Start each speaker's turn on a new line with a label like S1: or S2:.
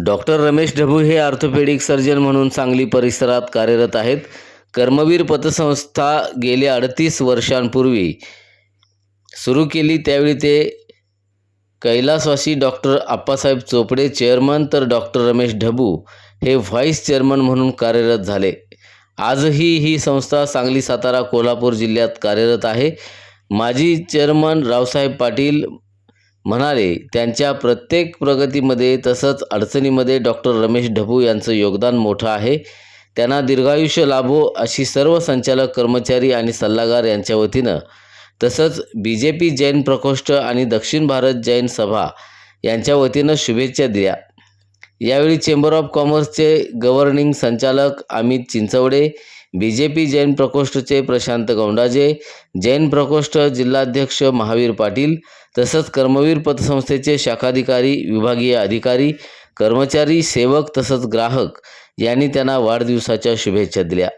S1: Doctor Ramesh ढबू हे orthopaedic surgeon म्हणून सांगली परिसरात कार्यरत आहेत. कर्मवीर पतसंस्था गेल्या 38 वर्षांपूर्वी सुरू केली. त्यावेळी ते कैलासवासी डॉक्टर आप्पासाहेब चोपडे चेअरमन, तर डॉक्टर रमेश ढबू हे व्हाईस चेअरमन म्हणून कार्यरत झाले. आजही ही संस्था सांगली, सातारा, कोल्हापूर जिल्ह्यात कार्यरत आहे. माजी चेअरमन रावसाहेब पाटील म्हणाले, त्यांच्या प्रत्येक प्रगतीमध्ये तसंच अडचणीमध्ये डॉक्टर रमेश ढबू यांचं योगदान मोठं आहे. त्यांना दीर्घायुष्य लाभो अशी सर्व संचालक, कर्मचारी आणि सल्लागार यांच्या वतीनं तसंच BJP जैन प्रकोष्ठ आणि दक्षिण भारत जैन सभा यांच्या वतीनं शुभेच्छा दिल्या. यावेळी चेंबर ऑफ कॉमर्सचे गव्हर्निंग संचालक अमित चिंचवडे, BJP जैन प्रकोष्ठचे प्रशांत गौंडाजे, जैन प्रकोष्ठ जिल्हाध्यक्ष महावीर पाटील तसंच कर्मवीर पतसंस्थेचे शाखाधिकारी, विभागीय अधिकारी, कर्मचारी, सेवक तसंच ग्राहक यांनी त्यांना वाढदिवसाच्या शुभेच्छा दिल्या.